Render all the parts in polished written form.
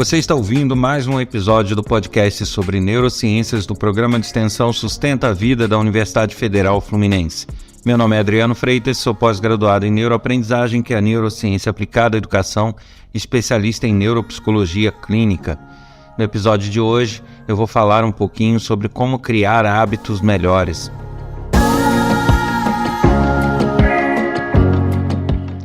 Você está ouvindo mais um episódio do podcast sobre neurociências do programa de extensão Sustenta a Vida da Universidade Federal Fluminense. Meu nome é Adriano Freitas, sou pós-graduado em neuroaprendizagem, que é a neurociência aplicada à educação, especialista em neuropsicologia clínica. No episódio de hoje, eu vou falar um pouquinho sobre como criar hábitos melhores.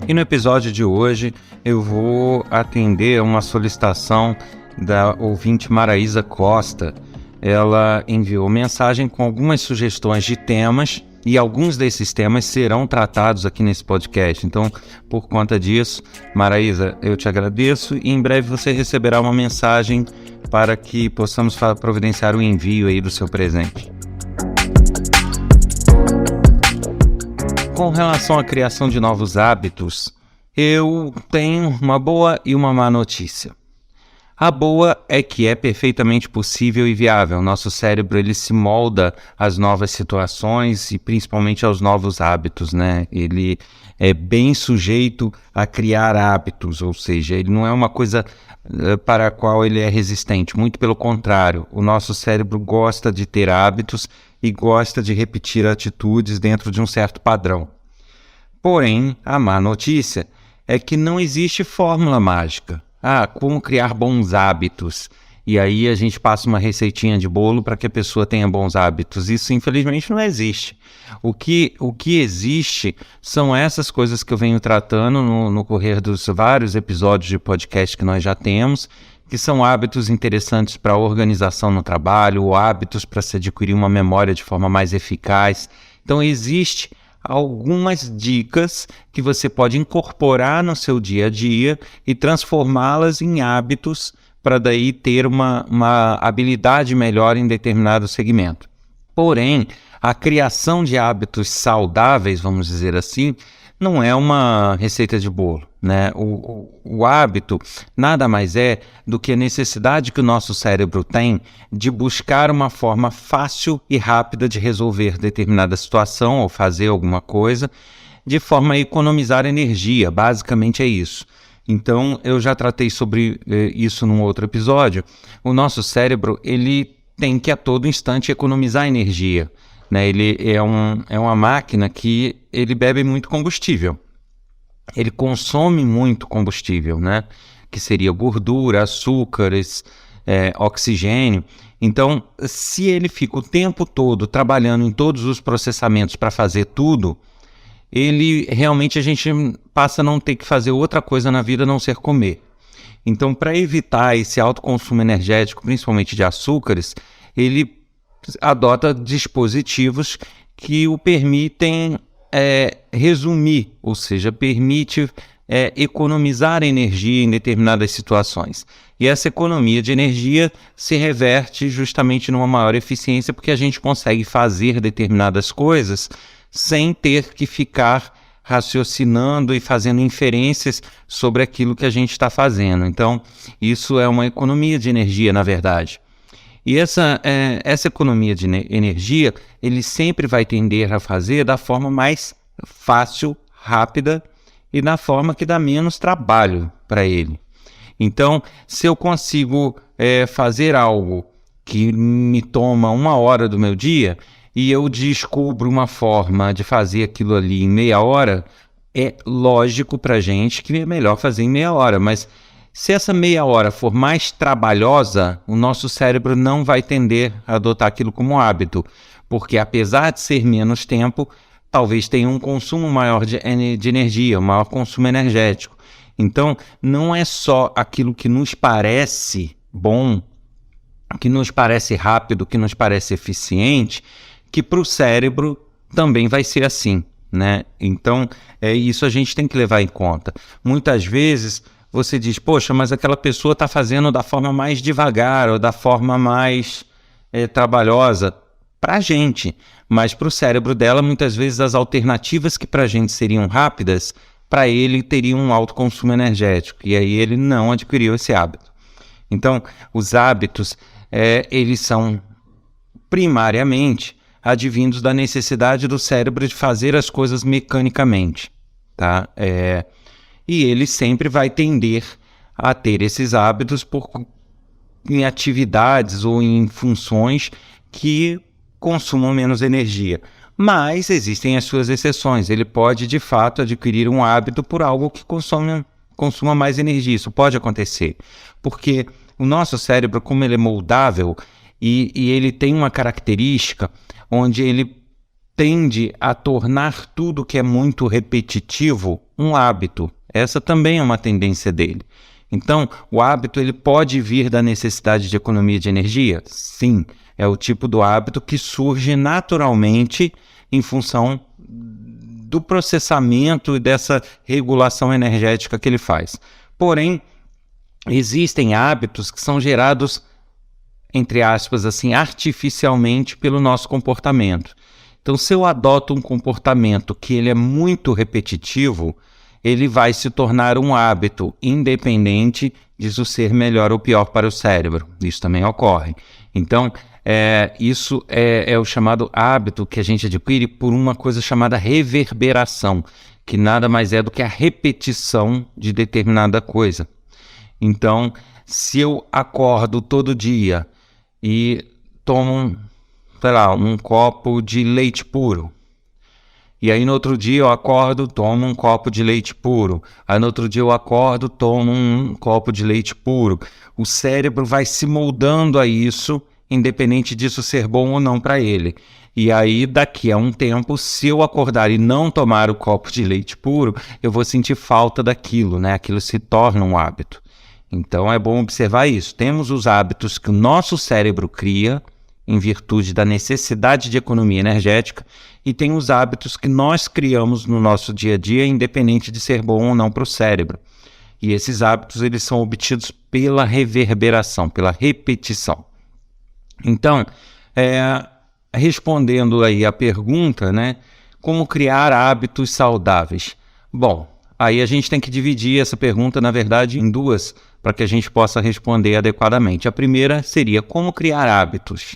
E no episódio de hoje, eu vou atender a uma solicitação da ouvinte Maraísa Costa. Ela enviou mensagem com algumas sugestões de temas e alguns desses temas serão tratados aqui nesse podcast. Então, por conta disso, Maraísa, eu te agradeço e em breve você receberá uma mensagem para que possamos providenciar o envio aí do seu presente. Com relação à criação de novos hábitos, eu tenho uma boa e uma má notícia. A boa é que é perfeitamente possível e viável. Nosso cérebro ele se molda às novas situações e principalmente aos novos hábitos, né? Ele é bem sujeito a criar hábitos, ou seja, ele não é uma coisa para a qual ele é resistente. Muito pelo contrário, o nosso cérebro gosta de ter hábitos e gosta de repetir atitudes dentro de um certo padrão. Porém, a má notícia é que não existe fórmula mágica. Como criar bons hábitos? E aí a gente passa uma receitinha de bolo para que a pessoa tenha bons hábitos. Isso, infelizmente, não existe. O que existe são essas coisas que eu venho tratando no correr dos vários episódios de podcast que nós já temos, que são hábitos interessantes para a organização no trabalho, ou hábitos para se adquirir uma memória de forma mais eficaz. Então, existe algumas dicas que você pode incorporar no seu dia a dia e transformá-las em hábitos para daí ter uma habilidade melhor em determinado segmento. Porém, a criação de hábitos saudáveis, vamos dizer assim, não é uma receita de bolo, né? O hábito nada mais é do que a necessidade que o nosso cérebro tem de buscar uma forma fácil e rápida de resolver determinada situação ou fazer alguma coisa de forma a economizar energia. Basicamente é isso. Então, eu já tratei sobre isso num outro episódio. O nosso cérebro ele tem que a todo instante economizar energia. Né, ele é uma máquina que ele bebe muito combustível, ele consome muito combustível, né, que seria gordura, açúcares, oxigênio. Então, se ele fica o tempo todo trabalhando em todos os processamentos para fazer tudo, a gente passa a não ter que fazer outra coisa na vida a não ser comer. Então, para evitar esse alto consumo energético, principalmente de açúcares, ele adota dispositivos que o permitem resumir, ou seja, permite economizar energia em determinadas situações. E essa economia de energia se reverte justamente numa maior eficiência, porque a gente consegue fazer determinadas coisas sem ter que ficar raciocinando e fazendo inferências sobre aquilo que a gente está fazendo. Então, isso é uma economia de energia, na verdade. E essa economia de energia, ele sempre vai tender a fazer da forma mais fácil, rápida e da forma que dá menos trabalho para ele. Então, se eu consigo fazer algo que me toma 1 hora do meu dia e eu descubro uma forma de fazer aquilo ali em meia hora, é lógico para a gente que é melhor fazer em meia hora, mas se essa meia hora for mais trabalhosa, o nosso cérebro não vai tender a adotar aquilo como hábito, porque apesar de ser menos tempo, talvez tenha um consumo maior de energia, um maior consumo energético. Então, não é só aquilo que nos parece bom, que nos parece rápido, que nos parece eficiente, que para o cérebro também vai ser assim, né? Então, isso a gente tem que levar em conta. Muitas vezes você diz, poxa, mas aquela pessoa está fazendo da forma mais devagar ou da forma mais trabalhosa para a gente, mas para o cérebro dela, muitas vezes as alternativas que para a gente seriam rápidas, para ele teriam um alto consumo energético, e aí ele não adquiriu esse hábito. Então, os hábitos, eles são primariamente advindos da necessidade do cérebro de fazer as coisas mecanicamente, tá? E ele sempre vai tender a ter esses hábitos em atividades ou em funções que consumam menos energia. Mas existem as suas exceções. Ele pode, de fato, adquirir um hábito por algo que consuma mais energia. Isso pode acontecer, porque o nosso cérebro, como ele é moldável e ele tem uma característica onde ele tende a tornar tudo que é muito repetitivo um hábito. Essa também é uma tendência dele. Então, o hábito ele pode vir da necessidade de economia de energia? Sim, é o tipo do hábito que surge naturalmente em função do processamento e dessa regulação energética que ele faz. Porém, existem hábitos que são gerados, entre aspas, assim, artificialmente pelo nosso comportamento. Então, se eu adoto um comportamento que ele é muito repetitivo, ele vai se tornar um hábito, independente disso ser melhor ou pior para o cérebro. Isso também ocorre. Então, isso é o chamado hábito que a gente adquire por uma coisa chamada reverberação, que nada mais é do que a repetição de determinada coisa. Então, se eu acordo todo dia e tomo, um copo de leite puro, e aí no outro dia eu acordo, tomo um copo de leite puro, aí no outro dia eu acordo, tomo um copo de leite puro, o cérebro vai se moldando a isso, independente disso ser bom ou não para ele. E aí, daqui a um tempo, se eu acordar e não tomar o copo de leite puro, eu vou sentir falta daquilo, né? Aquilo se torna um hábito. Então, é bom observar isso. Temos os hábitos que o nosso cérebro cria, em virtude da necessidade de economia energética, e tem os hábitos que nós criamos no nosso dia a dia, independente de ser bom ou não para o cérebro. E esses hábitos, eles são obtidos pela reverberação, pela repetição. Então, respondendo aí a pergunta, né, como criar hábitos saudáveis? Bom, aí a gente tem que dividir essa pergunta, na verdade, em duas, para que a gente possa responder adequadamente. A primeira seria como criar hábitos.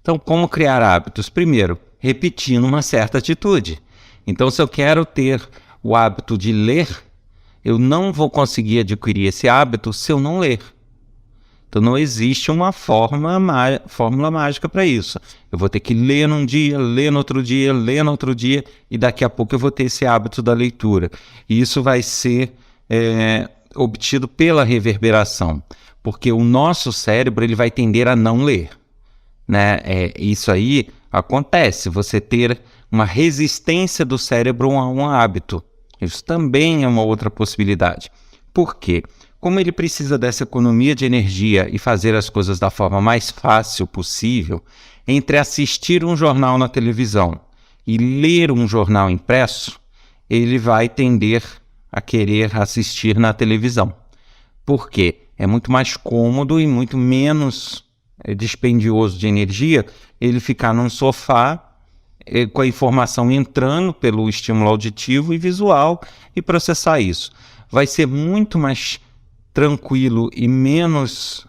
Então, como criar hábitos? Primeiro, repetindo uma certa atitude. Então, se eu quero ter o hábito de ler, eu não vou conseguir adquirir esse hábito se eu não ler. Então, não existe uma fórmula mágica para isso. Eu vou ter que ler num dia, ler no outro dia, ler no outro dia, e daqui a pouco eu vou ter esse hábito da leitura. E isso vai ser obtido pela reverberação, porque o nosso cérebro ele vai tender a não ler. Né? Isso aí acontece, você ter uma resistência do cérebro a um hábito. Isso também é uma outra possibilidade. Por quê? Como ele precisa dessa economia de energia e fazer as coisas da forma mais fácil possível, entre assistir um jornal na televisão e ler um jornal impresso, ele vai tender a querer assistir na televisão. Por quê? É muito mais cômodo e muito menos dispendioso de energia ele ficar num sofá com a informação entrando pelo estímulo auditivo e visual e processar isso. Vai ser muito mais tranquilo e menos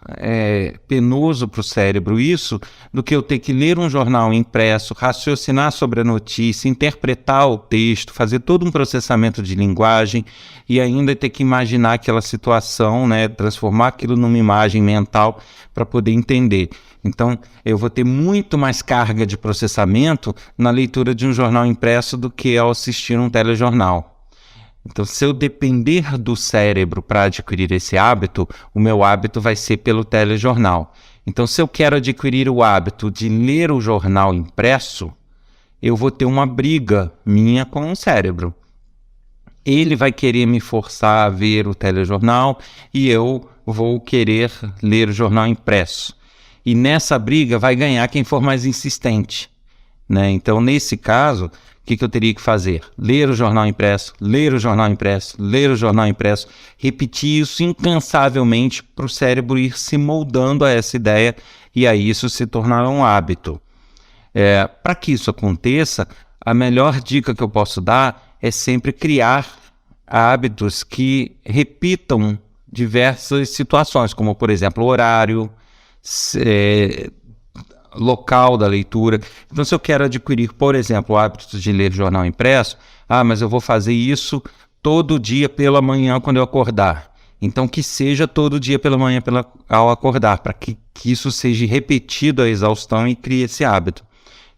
penoso para o cérebro isso, do que eu ter que ler um jornal impresso, raciocinar sobre a notícia, interpretar o texto, fazer todo um processamento de linguagem e ainda ter que imaginar aquela situação, né, transformar aquilo numa imagem mental para poder entender. Então, eu vou ter muito mais carga de processamento na leitura de um jornal impresso do que ao assistir um telejornal. Então, se eu depender do cérebro para adquirir esse hábito, o meu hábito vai ser pelo telejornal. Então, se eu quero adquirir o hábito de ler o jornal impresso, eu vou ter uma briga minha com o cérebro. Ele vai querer me forçar a ver o telejornal e eu vou querer ler o jornal impresso. E nessa briga vai ganhar quem for mais insistente, né? Então, nesse caso, o que eu teria que fazer? Ler o jornal impresso, ler o jornal impresso, ler o jornal impresso, repetir isso incansavelmente para o cérebro ir se moldando a essa ideia e aí isso se tornar um hábito. Para que isso aconteça, a melhor dica que eu posso dar é sempre criar hábitos que repitam diversas situações, como, por exemplo, horário, local da leitura. Então, se eu quero adquirir, por exemplo, o hábito de ler jornal impresso, mas eu vou fazer isso todo dia pela manhã quando eu acordar. Então, que seja todo dia pela manhã ao acordar, para que isso seja repetido a exaustão e crie esse hábito.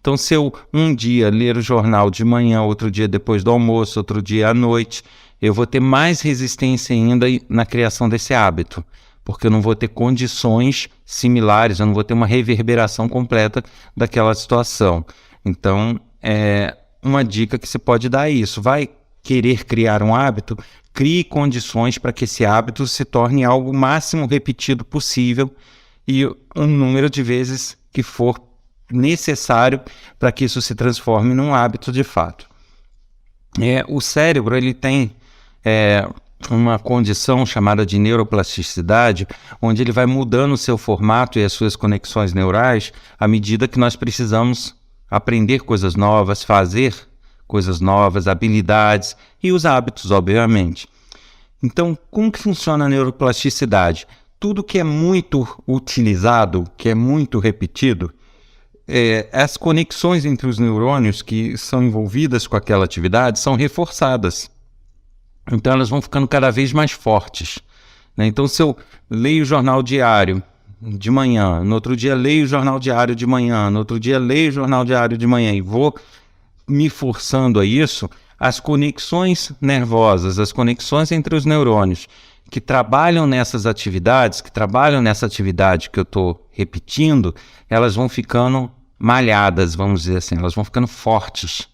Então, se eu um dia ler o jornal de manhã, outro dia depois do almoço, outro dia à noite, eu vou ter mais resistência ainda na criação desse hábito, porque eu não vou ter condições similares, eu não vou ter uma reverberação completa daquela situação. Então, uma dica que você pode dar é isso. Vai querer criar um hábito? Crie condições para que esse hábito se torne algo máximo repetido possível e um número de vezes que for necessário para que isso se transforme num hábito de fato. O cérebro ele tem uma condição chamada de neuroplasticidade, onde ele vai mudando o seu formato e as suas conexões neurais à medida que nós precisamos aprender coisas novas, fazer coisas novas, habilidades e os hábitos, obviamente. Então, como que funciona a neuroplasticidade? Tudo que é muito utilizado, que é muito repetido, as conexões entre os neurônios que são envolvidas com aquela atividade são reforçadas. Então, elas vão ficando cada vez mais fortes, né? Então, se eu leio o jornal diário de manhã, no outro dia leio o jornal diário de manhã, no outro dia leio o jornal diário de manhã e vou me forçando a isso, as conexões nervosas, as conexões entre os neurônios que trabalham nessas atividades, que trabalham nessa atividade que eu estou repetindo, elas vão ficando malhadas, vamos dizer assim, elas vão ficando fortes.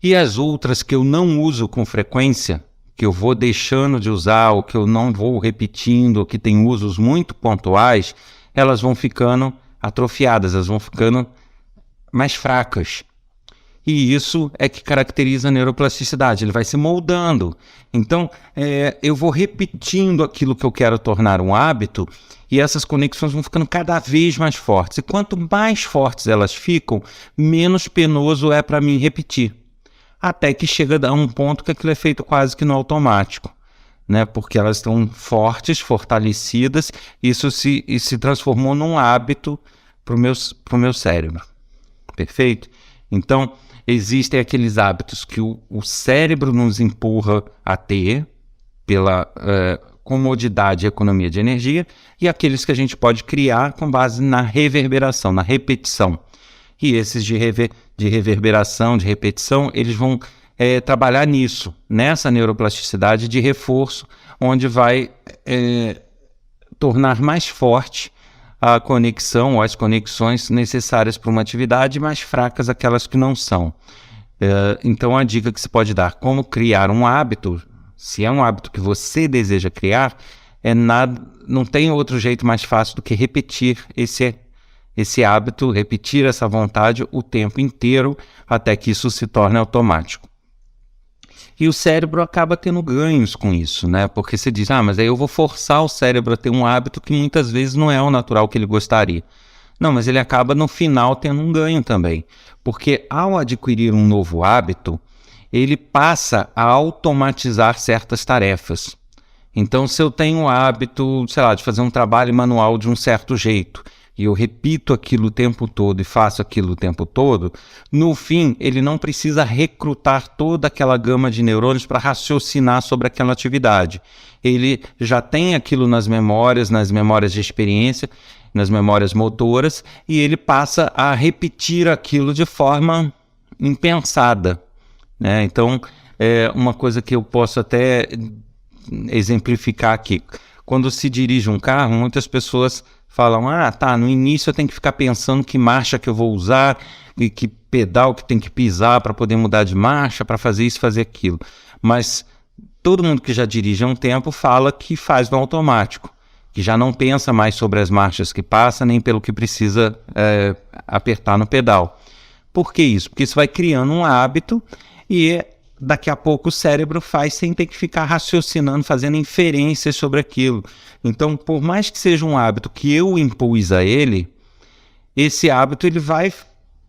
E as outras que eu não uso com frequência, que eu vou deixando de usar, ou que eu não vou repetindo, ou que tem usos muito pontuais, elas vão ficando atrofiadas, elas vão ficando mais fracas. E isso é que caracteriza a neuroplasticidade, ele vai se moldando. Então, eu vou repetindo aquilo que eu quero tornar um hábito e essas conexões vão ficando cada vez mais fortes. E quanto mais fortes elas ficam, menos penoso é para mim repetir. Até que chega a um ponto que aquilo é feito quase que no automático, né? Porque elas estão fortes, fortalecidas, isso se transformou num hábito para o meu cérebro. Perfeito? Então, existem aqueles hábitos que o cérebro nos empurra a ter pela comodidade e economia de energia e aqueles que a gente pode criar com base na reverberação, na repetição. E esses de reverberação, de repetição, eles vão trabalhar nisso, nessa neuroplasticidade de reforço, onde vai tornar mais forte a conexão ou as conexões necessárias para uma atividade, mais fracas aquelas que não são. Então, a dica que se pode dar, como criar um hábito, se é um hábito que você deseja criar, não tem outro jeito mais fácil do que repetir esse hábito, repetir essa vontade o tempo inteiro, até que isso se torne automático. E o cérebro acaba tendo ganhos com isso, né? Porque você diz, mas aí eu vou forçar o cérebro a ter um hábito que muitas vezes não é o natural que ele gostaria. Não, mas ele acaba no final tendo um ganho também. Porque ao adquirir um novo hábito, ele passa a automatizar certas tarefas. Então, se eu tenho o hábito, sei lá, de fazer um trabalho manual de um certo jeito, e eu repito aquilo o tempo todo e faço aquilo o tempo todo, no fim, ele não precisa recrutar toda aquela gama de neurônios para raciocinar sobre aquela atividade. Ele já tem aquilo nas memórias de experiência, nas memórias motoras, e ele passa a repetir aquilo de forma impensada, né? Então, uma coisa que eu posso até exemplificar aqui. Quando se dirige um carro, muitas pessoas falam, no início eu tenho que ficar pensando que marcha que eu vou usar, e que pedal que tem que pisar para poder mudar de marcha, para fazer isso, fazer aquilo. Mas todo mundo que já dirige há um tempo fala que faz no automático, que já não pensa mais sobre as marchas que passa, nem pelo que precisa apertar no pedal. Por que isso? Porque isso vai criando um hábito e daqui a pouco o cérebro faz sem ter que ficar raciocinando, fazendo inferências sobre aquilo. Então, por mais que seja um hábito que eu impus a ele, esse hábito ele vai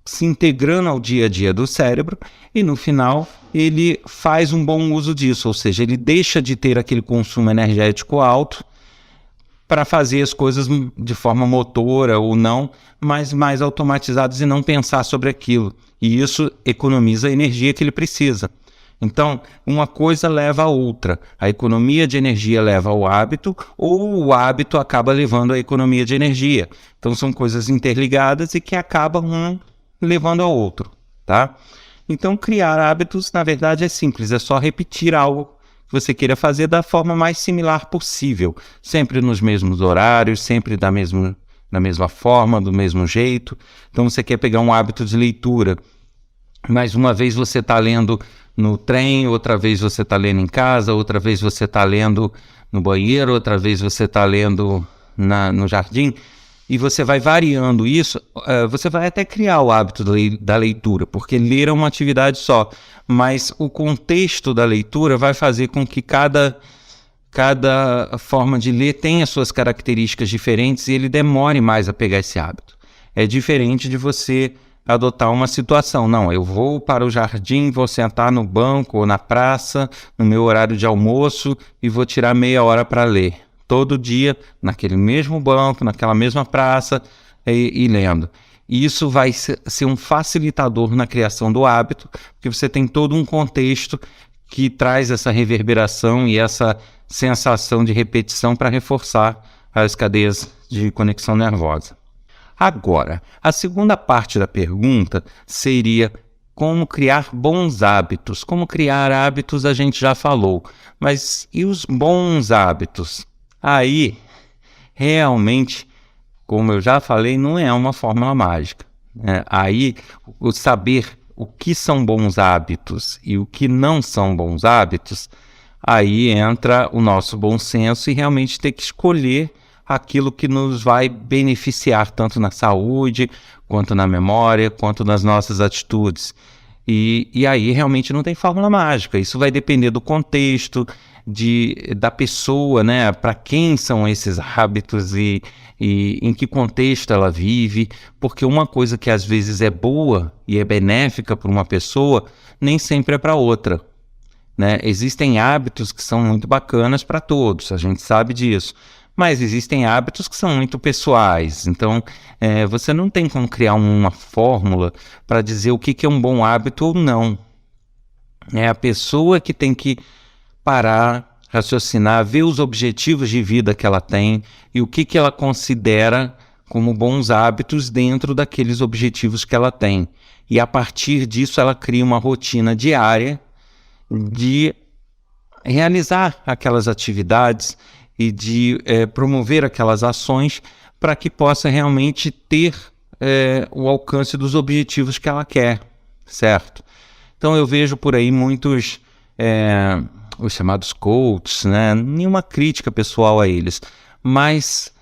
se integrando ao dia a dia do cérebro e no final ele faz um bom uso disso, ou seja, ele deixa de ter aquele consumo energético alto para fazer as coisas de forma motora ou não, mas mais automatizadas e não pensar sobre aquilo. E isso economiza a energia que ele precisa. Então, uma coisa leva a outra. A economia de energia leva ao hábito, ou o hábito acaba levando à economia de energia. Então, são coisas interligadas e que acabam um levando ao outro, tá? Então, criar hábitos, na verdade, é simples. É só repetir algo que você queira fazer da forma mais similar possível. Sempre nos mesmos horários, sempre da mesma forma, do mesmo jeito. Então, você quer pegar um hábito de leitura. Mais uma vez você está lendo no trem, outra vez você está lendo em casa, outra vez você está lendo no banheiro, outra vez você está lendo no jardim, e você vai variando isso, você vai até criar o hábito da leitura, porque ler é uma atividade só, mas o contexto da leitura vai fazer com que cada forma de ler tenha suas características diferentes e ele demore mais a pegar esse hábito. É diferente de você adotar uma situação. Não, eu vou para o jardim, vou sentar no banco ou na praça, no meu horário de almoço e vou tirar meia hora para ler. Todo dia, naquele mesmo banco, naquela mesma praça e lendo. E isso vai ser um facilitador na criação do hábito, porque você tem todo um contexto que traz essa reverberação e essa sensação de repetição para reforçar as cadeias de conexão nervosa. Agora, a segunda parte da pergunta seria como criar bons hábitos. Como criar hábitos a gente já falou, mas e os bons hábitos? Aí, realmente, como eu já falei, não é uma fórmula mágica. Aí, o saber o que são bons hábitos e o que não são bons hábitos, aí entra o nosso bom senso e realmente ter que escolher aquilo que nos vai beneficiar tanto na saúde, quanto na memória, quanto nas nossas atitudes. E aí realmente não tem fórmula mágica, isso vai depender do contexto, da pessoa, né? Para quem são esses hábitos e em que contexto ela vive, porque uma coisa que às vezes é boa e é benéfica para uma pessoa, nem sempre é para outra, né? Existem hábitos que são muito bacanas para todos, a gente sabe disso. Mas existem hábitos que são muito pessoais, então você não tem como criar uma fórmula para dizer o que é um bom hábito ou não. É a pessoa que tem que parar, raciocinar, ver os objetivos de vida que ela tem e o que ela considera como bons hábitos dentro daqueles objetivos que ela tem. E a partir disso ela cria uma rotina diária de realizar aquelas atividades e de promover aquelas ações para que possa realmente ter o alcance dos objetivos que ela quer, certo? Então eu vejo por aí muitos os chamados coaches, né? Nenhuma crítica pessoal a eles, mas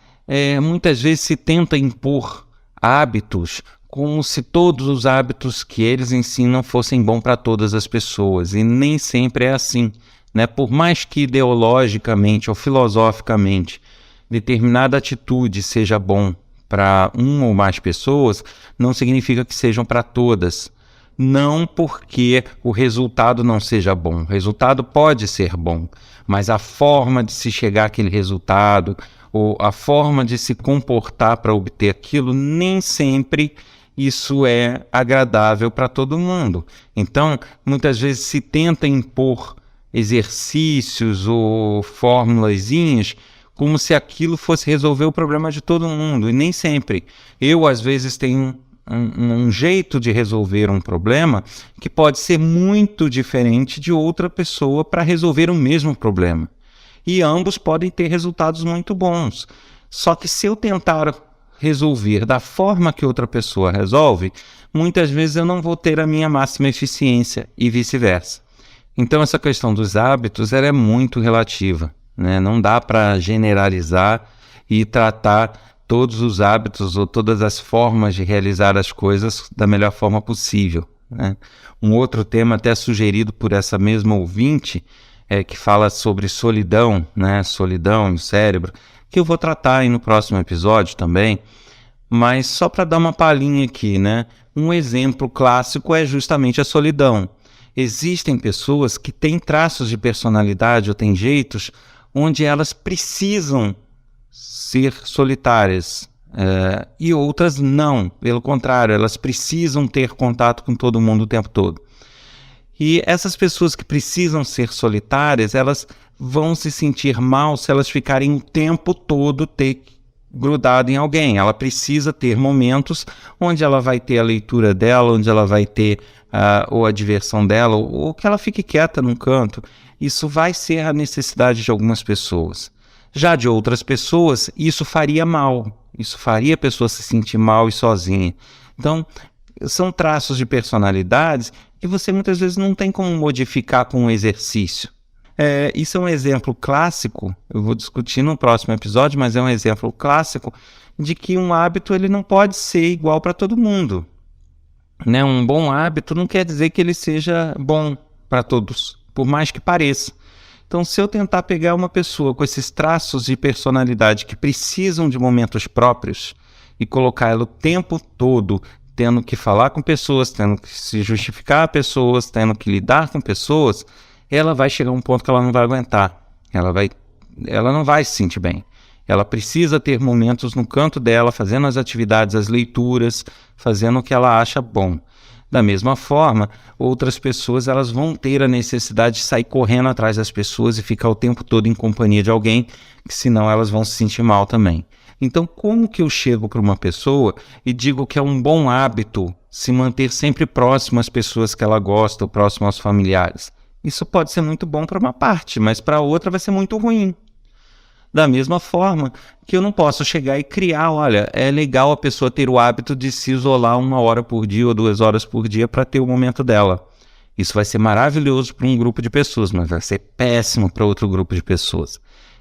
muitas vezes se tenta impor hábitos como se todos os hábitos que eles ensinam fossem bons para todas as pessoas, e nem sempre é assim. Né? Por mais que ideologicamente ou filosoficamente determinada atitude seja bom para uma ou mais pessoas, não significa que sejam para todas. Não porque o resultado não seja bom. O resultado pode ser bom, mas a forma de se chegar àquele resultado ou a forma de se comportar para obter aquilo, nem sempre isso é agradável para todo mundo. Então, muitas vezes se tenta impor exercícios ou formulazinhas como se aquilo fosse resolver o problema de todo mundo, e nem sempre. Eu, às vezes, tenho um jeito de resolver um problema que pode ser muito diferente de outra pessoa para resolver o mesmo problema. E ambos podem ter resultados muito bons. Só que se eu tentar resolver da forma que outra pessoa resolve, muitas vezes eu não vou ter a minha máxima eficiência e vice-versa. Então essa questão dos hábitos ela é muito relativa, né? Não dá para generalizar e tratar todos os hábitos ou todas as formas de realizar as coisas da melhor forma possível, né? Um outro tema até sugerido por essa mesma ouvinte que fala sobre solidão, né? Solidão no cérebro, que eu vou tratar aí no próximo episódio também, mas só para dar uma palhinha aqui, né? Um exemplo clássico é justamente a solidão. Existem pessoas que têm traços de personalidade ou têm jeitos onde elas precisam ser solitárias e outras não, pelo contrário, elas precisam ter contato com todo mundo o tempo todo. E essas pessoas que precisam ser solitárias, elas vão se sentir mal se elas ficarem o tempo todo grudado em alguém. Ela precisa ter momentos onde ela vai ter a leitura dela, onde ela vai ter ou a diversão dela, ou que ela fique quieta num canto. Isso vai ser a necessidade de algumas pessoas. Já de outras pessoas, isso faria mal. Isso faria a pessoa se sentir mal e sozinha. Então, são traços de personalidades que você muitas vezes não tem como modificar com um exercício. Isso é um exemplo clássico, eu vou discutir no próximo episódio, mas é um exemplo clássico de que um hábito ele não pode ser igual para todo mundo. Né? Um bom hábito não quer dizer que ele seja bom para todos, por mais que pareça. Então, se eu tentar pegar uma pessoa com esses traços de personalidade que precisam de momentos próprios e colocar ela o tempo todo tendo que falar com pessoas, tendo que se justificar a pessoas, tendo que lidar com pessoas, ela vai chegar a um ponto que ela não vai aguentar. Ela não vai se sentir bem. Ela precisa ter momentos no canto dela, fazendo as atividades, as leituras, fazendo o que ela acha bom. Da mesma forma, outras pessoas elas vão ter a necessidade de sair correndo atrás das pessoas e ficar o tempo todo em companhia de alguém, que senão elas vão se sentir mal também. Então, como que eu chego para uma pessoa e digo que é um bom hábito se manter sempre próximo às pessoas que ela gosta, ou próximo aos familiares? Isso pode ser muito bom para uma parte, mas para outra vai ser muito ruim. Da mesma forma que eu não posso chegar e criar, olha, é legal a pessoa ter o hábito de se isolar 1 hora por dia ou 2 horas por dia para ter o momento dela. Isso vai ser maravilhoso para um grupo de pessoas, mas vai ser péssimo para outro grupo de pessoas.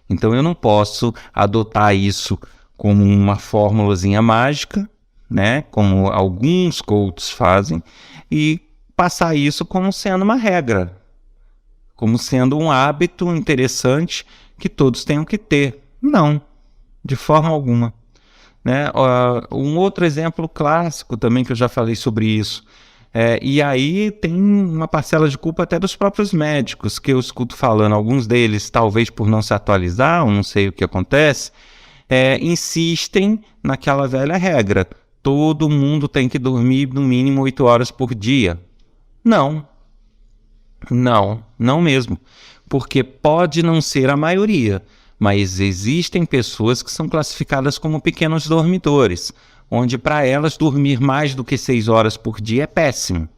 Então eu não posso adotar isso como uma fórmulazinha mágica, né, como alguns coaches fazem, e passar isso como sendo uma regra, como sendo um hábito interessante que todos tenham que ter. Não, de forma alguma. Né? Um outro exemplo clássico também que eu já falei sobre isso, e aí tem uma parcela de culpa até dos próprios médicos, que eu escuto falando, alguns deles, talvez por não se atualizar, ou não sei o que acontece, insistem naquela velha regra, todo mundo tem que dormir no mínimo 8 horas por dia. Não mesmo, porque pode não ser a maioria, mas existem pessoas que são classificadas como pequenos dormidores, onde para elas dormir mais do que 6 horas por dia é péssimo.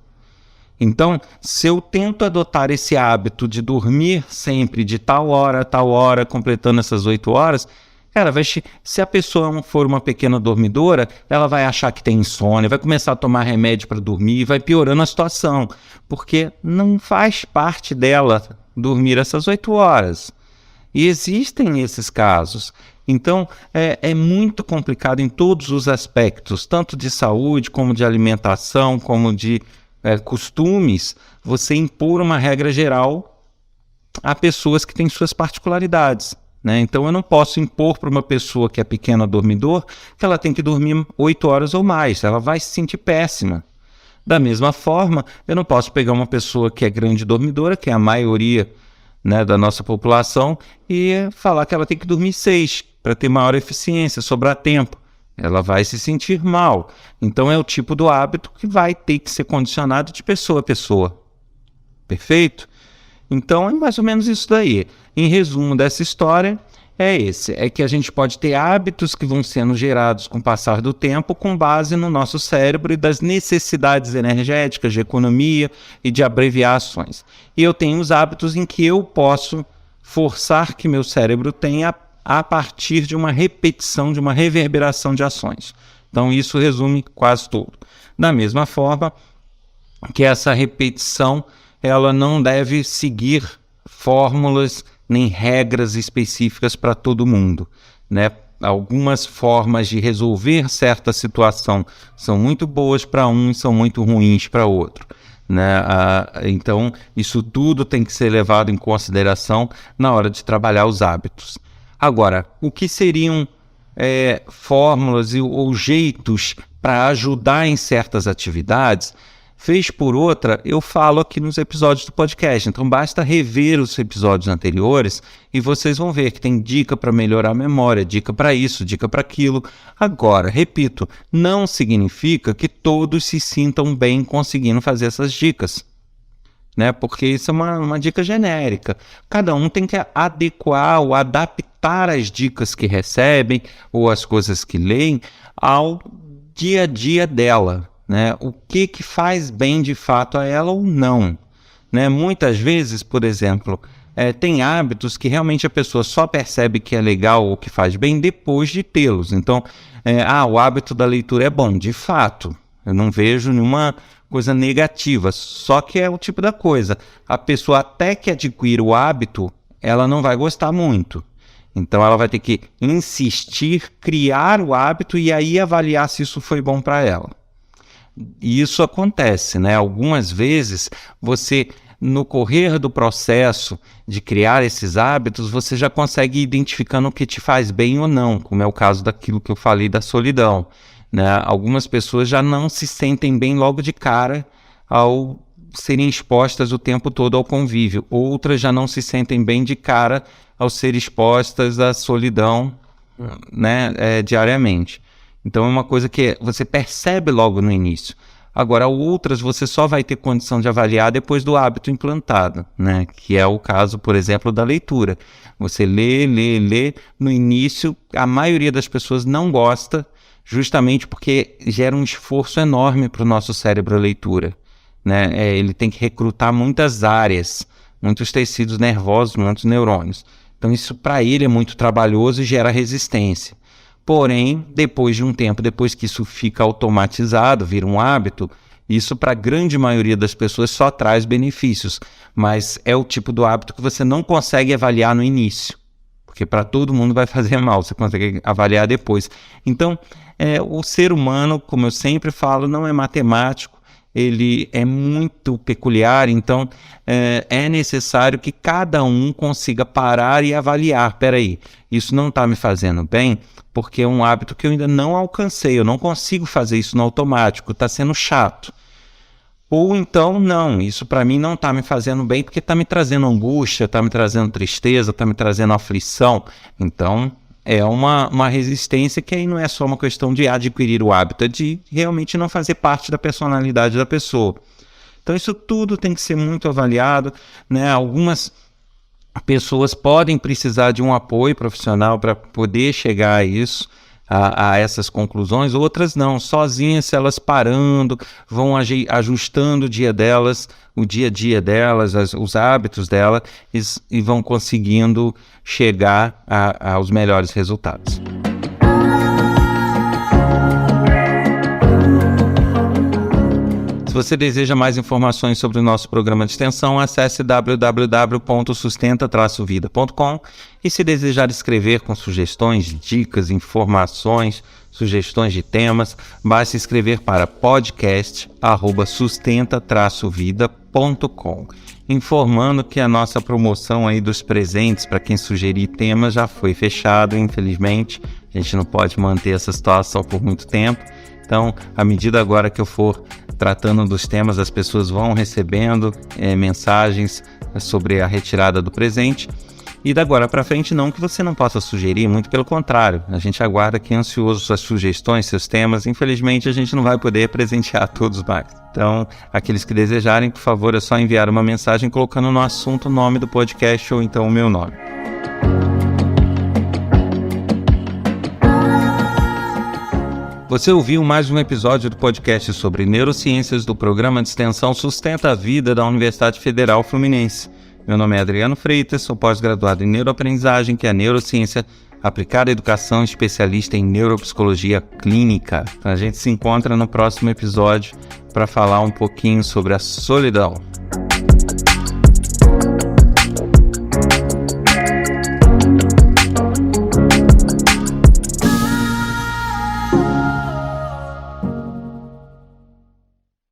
Então, se eu tento adotar esse hábito de dormir sempre de tal hora, completando essas 8 horas, cara, se a pessoa for uma pequena dormidora, ela vai achar que tem insônia, vai começar a tomar remédio para dormir, vai piorando a situação, porque não faz parte dela dormir essas 8 horas. E existem esses casos. Então, é muito complicado em todos os aspectos, tanto de saúde, como de alimentação, como de costumes, você impor uma regra geral a pessoas que têm suas particularidades. Né? Então eu não posso impor para uma pessoa que é pequena dormidor que ela tem que dormir 8 horas ou mais, ela vai se sentir péssima. Da mesma forma, eu não posso pegar uma pessoa que é grande dormidora, que é a maioria, né, da nossa população, e falar que ela tem que dormir 6 para ter maior eficiência, sobrar tempo. Ela vai se sentir mal. Então é o tipo do hábito que vai ter que ser condicionado de pessoa a pessoa. Perfeito? Então é mais ou menos isso daí. Em resumo dessa história, é que a gente pode ter hábitos que vão sendo gerados com o passar do tempo com base no nosso cérebro e das necessidades energéticas, de economia e de abreviações. E eu tenho os hábitos em que eu posso forçar que meu cérebro tenha a partir de uma repetição, de uma reverberação de ações. Então isso resume quase tudo. Da mesma forma que essa repetição ela não deve seguir fórmulas nem regras específicas para todo mundo, né? Algumas formas de resolver certa situação são muito boas para um e são muito ruins para outro, né? Então, isso tudo tem que ser levado em consideração na hora de trabalhar os hábitos. Agora, o que seriam fórmulas ou jeitos para ajudar em certas atividades? Vez por outra, eu falo aqui nos episódios do podcast, então basta rever os episódios anteriores e vocês vão ver que tem dica para melhorar a memória, dica para isso, dica para aquilo. Agora, repito, não significa que todos se sintam bem conseguindo fazer essas dicas. né? Porque isso é uma dica genérica. Cada um tem que adequar ou adaptar as dicas que recebem ou as coisas que leem ao dia a dia dela, né? O que faz bem de fato a ela ou não, né? Muitas vezes, por exemplo, tem hábitos que realmente a pessoa só percebe que é legal ou que faz bem depois de tê-los. Então, o hábito da leitura é bom, de fato. Eu não vejo nenhuma coisa negativa, só que é o tipo da coisa. A pessoa até que adquire o hábito, ela não vai gostar muito. Então ela vai ter que insistir, criar o hábito e aí avaliar se isso foi bom para ela. E isso acontece, né? Algumas vezes você, no correr do processo de criar esses hábitos, você já consegue ir identificando o que te faz bem ou não, como é o caso daquilo que eu falei da solidão, né? Algumas pessoas já não se sentem bem logo de cara ao serem expostas o tempo todo ao convívio. Outras já não se sentem bem de cara ao ser expostas à solidão, né, diariamente. Então é uma coisa que você percebe logo no início. Agora, outras você só vai ter condição de avaliar depois do hábito implantado, né? Que é o caso, por exemplo, da leitura. Você lê, no início a maioria das pessoas não gosta, justamente porque gera um esforço enorme para o nosso cérebro a leitura, né? Ele tem que recrutar muitas áreas, muitos tecidos nervosos, muitos neurônios. Então isso para ele é muito trabalhoso e gera resistência. Porém, depois de um tempo, depois que isso fica automatizado, vira um hábito, isso para a grande maioria das pessoas só traz benefícios, mas é o tipo do hábito que você não consegue avaliar no início, porque para todo mundo vai fazer mal, você consegue avaliar depois. Então, o ser humano, como eu sempre falo, não é matemático, ele é muito peculiar, então é necessário que cada um consiga parar e avaliar. Peraí, isso não está me fazendo bem, porque é um hábito que eu ainda não alcancei, eu não consigo fazer isso no automático, está sendo chato. Ou então, não, isso para mim não está me fazendo bem, porque está me trazendo angústia, está me trazendo tristeza, está me trazendo aflição. Então, é uma resistência que aí não é só uma questão de adquirir o hábito, é de realmente não fazer parte da personalidade da pessoa. Então isso tudo tem que ser muito avaliado, né? Algumas pessoas podem precisar de um apoio profissional para poder chegar a isso, a essas conclusões, outras não, sozinhas, elas parando, vão ajustando o dia a dia delas, os hábitos delas e vão conseguindo chegar aos melhores resultados. Se você deseja mais informações sobre o nosso programa de extensão, acesse www.sustenta-vida.com e se desejar escrever com sugestões, dicas, informações, sugestões de temas, basta escrever para podcast@sustenta-vida.com. Informando que a nossa promoção aí dos presentes para quem sugerir temas já foi fechada, infelizmente. A gente não pode manter essa situação por muito tempo. Então, à medida agora que eu for tratando dos temas, as pessoas vão recebendo mensagens sobre a retirada do presente. E da agora para frente, não que você não possa sugerir, muito pelo contrário. A gente aguarda aqui ansioso suas sugestões, seus temas. Infelizmente, a gente não vai poder presentear todos mais. Então, aqueles que desejarem, por favor, é só enviar uma mensagem colocando no assunto o nome do podcast ou então o meu nome. Você ouviu mais um episódio do podcast sobre neurociências do programa de extensão Sustenta a Vida da Universidade Federal Fluminense. Meu nome é Adriano Freitas, sou pós-graduado em neuroaprendizagem, que é a neurociência aplicada à educação, especialista em neuropsicologia clínica. A gente se encontra no próximo episódio para falar um pouquinho sobre a solidão.